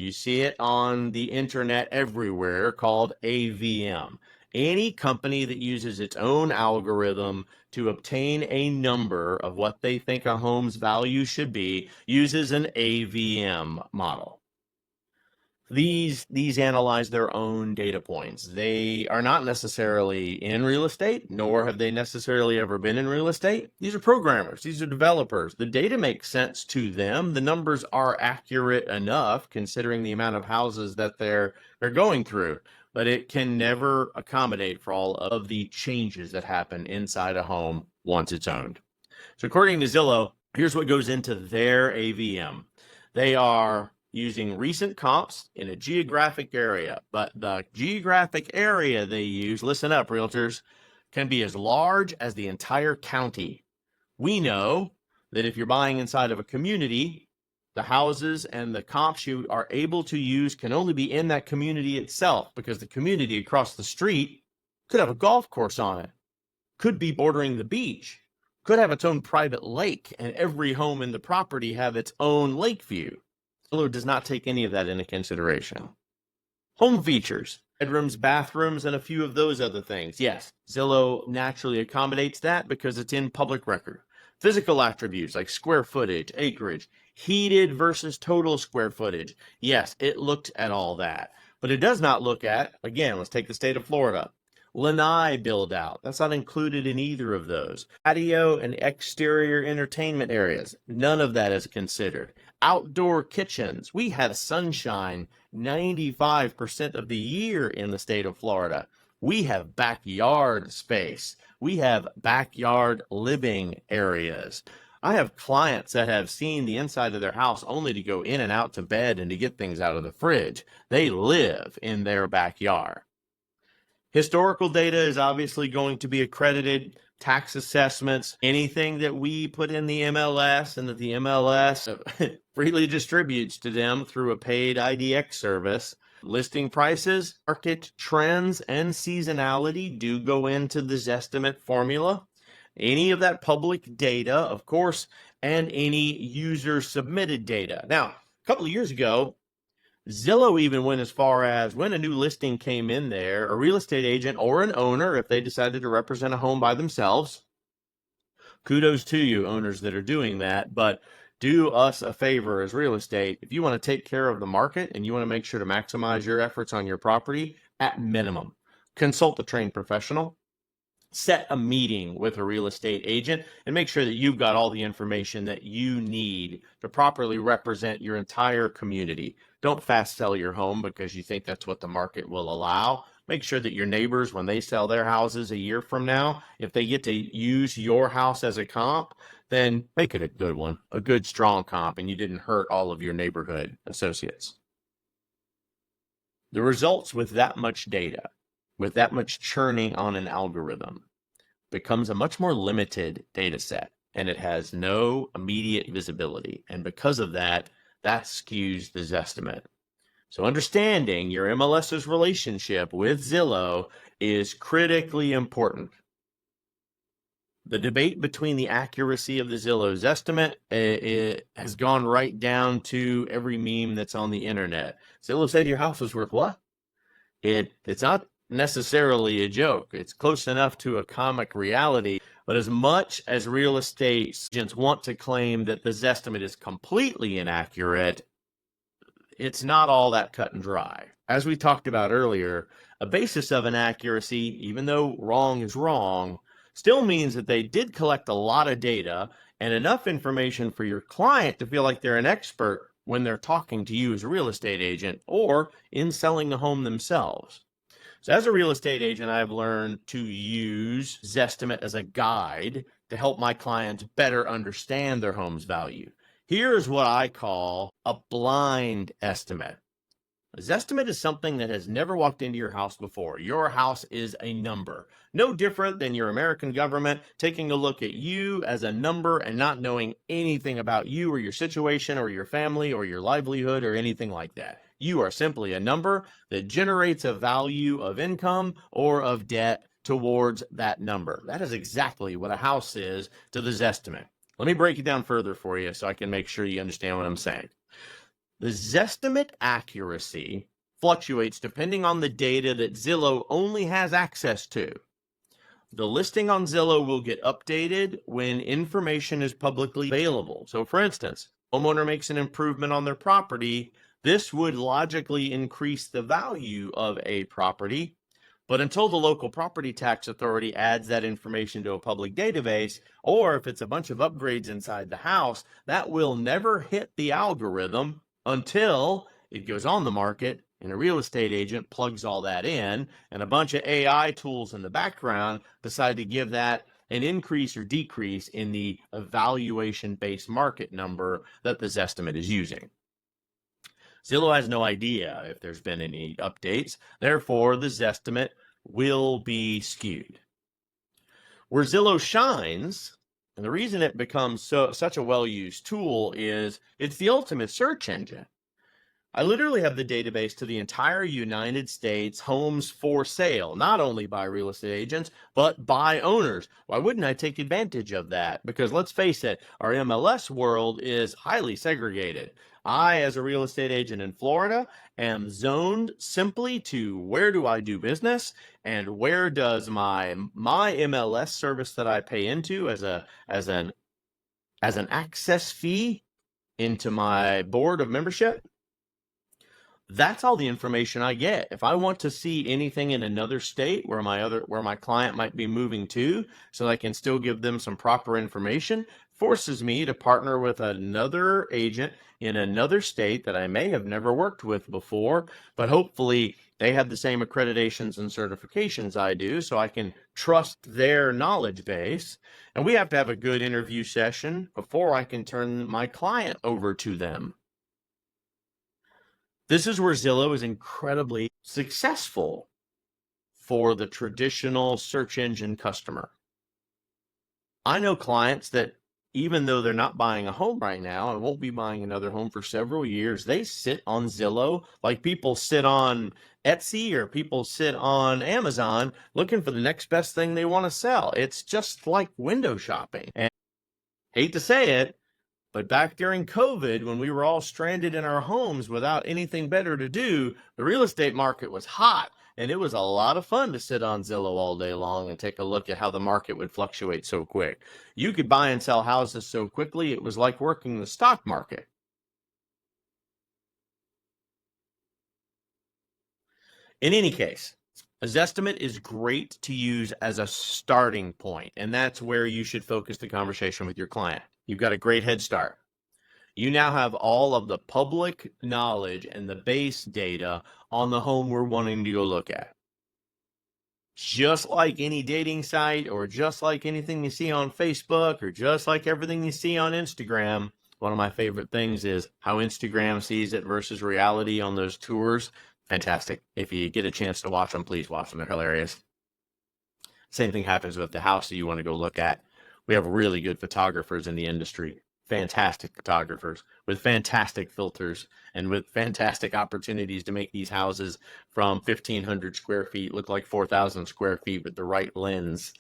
You see it on the internet everywhere, called AVM. Any company that uses its own algorithm to obtain a number of what they think a home's value should be uses an AVM model. These analyze their own data points. They are not necessarily in real estate, nor have they necessarily ever been in real estate. These are programmers. These are developers. The data makes sense to them. The numbers are accurate enough considering the amount of houses that they're going through, but it can never accommodate for all of the changes that happen inside a home once it's owned. So according to Zillow, here's what goes into their AVM. They are using recent comps in a geographic area, but the geographic area they use, listen up, realtors, can be as large as the entire county. We know that if you're buying inside of a community, the houses and the comps you are able to use can only be in that community itself, because the community across the street could have a golf course on it, could be bordering the beach, could have its own private lake, and every home in the property have its own lake view. Zillow does not take any of that into consideration. Home features, bedrooms, bathrooms, and a few of those other things. Yes, Zillow naturally accommodates that because it's in public record. Physical attributes like square footage, acreage, heated versus total square footage. Yes, it looked at all that. But it does not look at, again, let's take the state of Florida. Lanai build out. That's not included in either of those. Patio and exterior entertainment areas. None of that is considered. Outdoor kitchens. We have sunshine 95% of the year in the state of Florida. We have backyard space. We have backyard living areas. I have clients that have seen the inside of their house only to go in and out to bed and to get things out of the fridge. They live in their backyard. Historical data is obviously going to be accredited, tax assessments, anything that we put in the MLS and that the MLS freely distributes to them through a paid IDX service. Listing prices, market trends, and seasonality do go into the Zestimate formula. Any of that public data, of course, and any user submitted data. Now, a couple of years ago, Zillow even went as far as when a new listing came in there, a real estate agent or an owner, if they decided to represent a home by themselves, kudos to you owners that are doing that, but do us a favor as real estate. If you want to take care of the market and you want to make sure to maximize your efforts on your property, at minimum, consult a trained professional. Set a meeting with a real estate agent and make sure that you've got all the information that you need to properly represent your entire community. Don't fast sell your home because you think that's what the market will allow. Make sure that your neighbors, when they sell their houses a year from now, if they get to use your house as a comp, then make it a good one, a good strong comp, and you didn't hurt all of your neighborhood associates. The results with that much data, with that much churning on an algorithm, becomes a much more limited data set, and it has no immediate visibility. And because of that, that skews the Zestimate. So understanding your MLS's relationship with Zillow is critically important. The debate between the accuracy of the Zillow Zestimate it has gone right down to every meme that's on the internet. Zillow said your house was worth what? It's not necessarily a joke. It's close enough to a comic reality, but as much as real estate agents want to claim that the Zestimate is completely inaccurate, it's not all that cut and dry. As we talked about earlier, a basis of inaccuracy, even though wrong is wrong, still means that they did collect a lot of data and enough information for your client to feel like they're an expert when they're talking to you as a real estate agent or in selling the home themselves. So as a real estate agent, I've learned to use Zestimate as a guide to help my clients better understand their home's value. Here's what I call a blind estimate. A Zestimate is something that has never walked into your house before. Your house is a number. No different than your American government taking a look at you as a number and not knowing anything about you or your situation or your family or your livelihood or anything like that. You are simply a number that generates a value of income or of debt towards that number. That is exactly what a house is to the Zestimate. Let me break it down further for you so I can make sure you understand what I'm saying. The Zestimate accuracy fluctuates depending on the data that Zillow only has access to. The listing on Zillow will get updated when information is publicly available. So for instance, homeowner makes an improvement on their property. This would logically increase the value of a property. But until the local property tax authority adds that information to a public database, or if it's a bunch of upgrades inside the house, that will never hit the algorithm until it goes on the market and a real estate agent plugs all that in, and a bunch of AI tools in the background decide to give that an increase or decrease in the evaluation-based market number that the Zestimate is using. Zillow has no idea if there's been any updates. Therefore, the Zestimate will be skewed. Where Zillow shines, and the reason it becomes such a well-used tool is it's the ultimate search engine. I literally have the database to the entire United States homes for sale, not only by real estate agents, but by owners. Why wouldn't I take advantage of that? Because let's face it, our MLS world is highly segregated. I, as a real estate agent in Florida, am zoned simply to where do I do business and where does my MLS service that I pay into as an access fee into my board of membership. That's all the information I get. If I want to see anything in another state where my client might be moving to, so I can still give them some proper information, forces me to partner with another agent in another state that I may have never worked with before, but hopefully they have the same accreditations and certifications I do, so I can trust their knowledge base. And we have to have a good interview session before I can turn my client over to them. This is where Zillow is incredibly successful for the traditional search engine customer. I know clients that even though they're not buying a home right now and won't be buying another home for several years, they sit on Zillow like people sit on Etsy or people sit on Amazon looking for the next best thing they want to sell. It's just like window shopping. And hate to say it, but back during COVID, when we were all stranded in our homes without anything better to do, the real estate market was hot. And it was a lot of fun to sit on Zillow all day long and take a look at how the market would fluctuate so quick. You could buy and sell houses so quickly, it was like working the stock market. In any case, a Zestimate is great to use as a starting point, and that's where you should focus the conversation with your client. You've got a great head start. You now have all of the public knowledge and the base data on the home we're wanting to go look at. Just like any dating site or just like anything you see on Facebook or just like everything you see on Instagram, one of my favorite things is how Instagram sees it versus reality on those tours. Fantastic. If you get a chance to watch them, please watch them. They're hilarious. Same thing happens with the house that you want to go look at. We have really good photographers in the industry, fantastic photographers with fantastic filters and with fantastic opportunities to make these houses from 1,500 square feet look like 4,000 square feet with the right lens.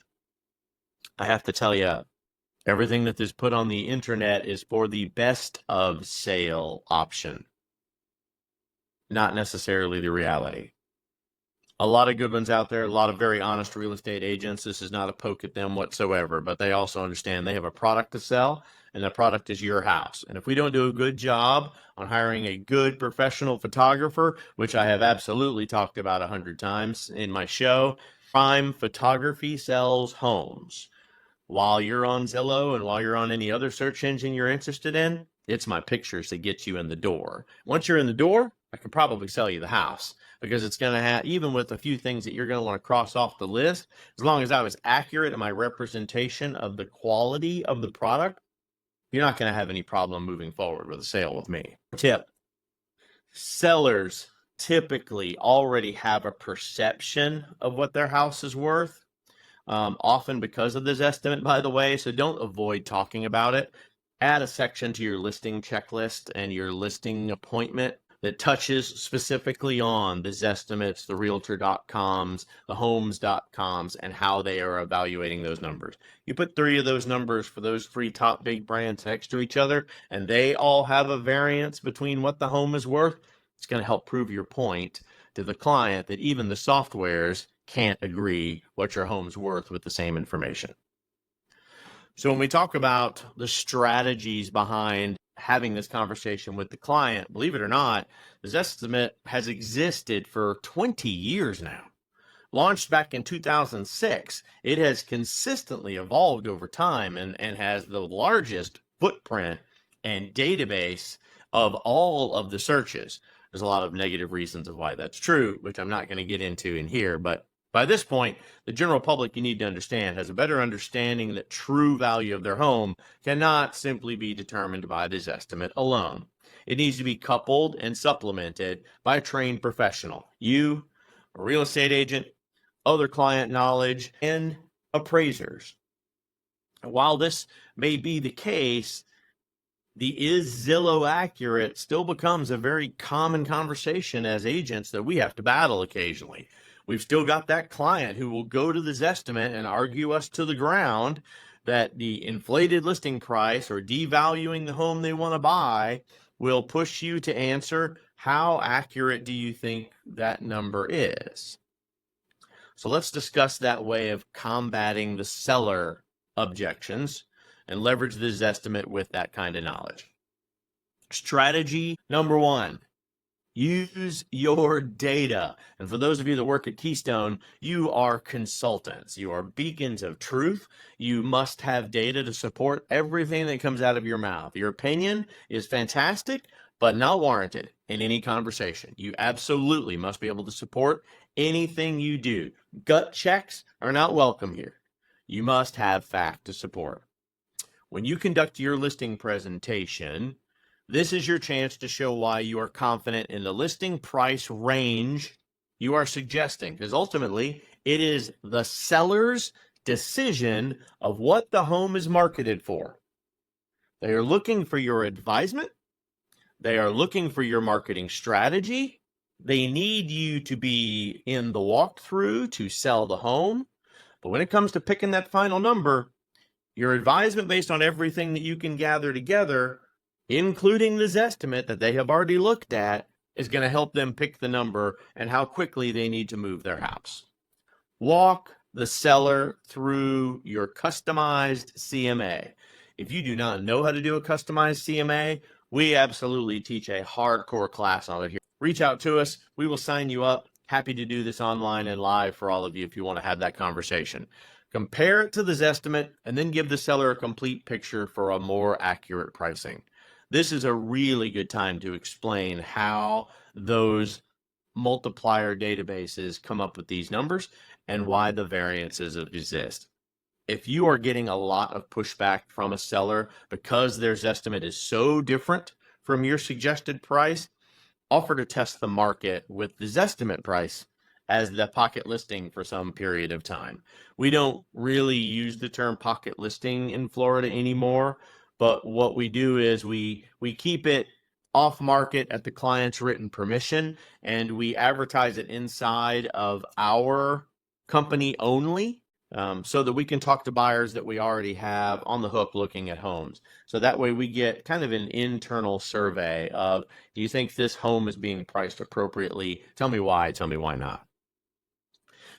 I have to tell you, everything that is put on the internet is for the best of sale option, not necessarily the reality. A lot of good ones out there, a lot of very honest real estate agents. This is not a poke at them whatsoever, but they also understand they have a product to sell, and the product is your house. And if we don't do a good job on hiring a good professional photographer, which I have absolutely talked about 100 times in my show, Prime Photography sells homes. While you're on Zillow and while you're on any other search engine you're interested in, it's my pictures that get you in the door. Once you're in the door, I can probably sell you the house because it's going to have, even with a few things that you're going to want to cross off the list, as long as I was accurate in my representation of the quality of the product, you're not going to have any problem moving forward with a sale with me. Tip: sellers typically already have a perception of what their house is worth. Often because of this estimate, by the way, so don't avoid talking about it. Add a section to your listing checklist and your listing appointment that touches specifically on the Zestimates, the Realtor.coms, the Homes.coms, and how they are evaluating those numbers. You put 3 of those numbers for those 3 top big brands next to each other, and they all have a variance between what the home is worth. It's going to help prove your point to the client that even the softwares can't agree what your home's worth with the same information. So when we talk about the strategies behind having this conversation with the client, believe it or not, the Zestimate has existed for 20 years now. Launched back in 2006, it has consistently evolved over time and has the largest footprint and database of all of the searches. There's a lot of negative reasons of why that's true, which I'm not going to get into in here, but by this point, the general public, you need to understand, has a better understanding that true value of their home cannot simply be determined by this estimate alone. It needs to be coupled and supplemented by a trained professional. You, a real estate agent, other client knowledge, and appraisers. While this may be the case, the is Zillow accurate still becomes a very common conversation as agents that we have to battle occasionally. We've still got that client who will go to the Zestimate and argue us to the ground that the inflated listing price or devaluing the home they want to buy will push you to answer, how accurate do you think that number is? So let's discuss that way of combating the seller objections and leverage the Zestimate with that kind of knowledge. Strategy number 1, use your data. And for those of you that work at Keystone, you are consultants. You are beacons of truth. You must have data to support everything that comes out of your mouth. Your opinion is fantastic, but not warranted in any conversation. You absolutely must be able to support anything you do. Gut checks are not welcome here. You must have fact to support. When you conduct your listing presentation, this is your chance to show why you are confident in the listing price range you are suggesting, because ultimately it is the seller's decision of what the home is marketed for. They are looking for your advisement. They are looking for your marketing strategy. They need you to be in the walkthrough to sell the home. But when it comes to picking that final number, your advisement based on everything that you can gather together, including the Zestimate that they have already looked at, is going to help them pick the number and how quickly they need to move their house. Walk the seller through your customized CMA. If you do not know how to do a customized CMA, we absolutely teach a hardcore class on it here. Reach out to us. We will sign you up. Happy to do this online and live for all of you if you want to have that conversation. Compare it to the Zestimate and then give the seller a complete picture for a more accurate pricing. This is a really good time to explain how those multiplier databases come up with these numbers and why the variances exist. If you are getting a lot of pushback from a seller because their Zestimate is so different from your suggested price, offer to test the market with the Zestimate price as the pocket listing for some period of time. We don't really use the term pocket listing in Florida anymore, but what we do is we keep it off market at the client's written permission, and we advertise it inside of our company only, so that we can talk to buyers that we already have on the hook looking at homes. So that way we get kind of an internal survey of, do you think this home is being priced appropriately? Tell me why not.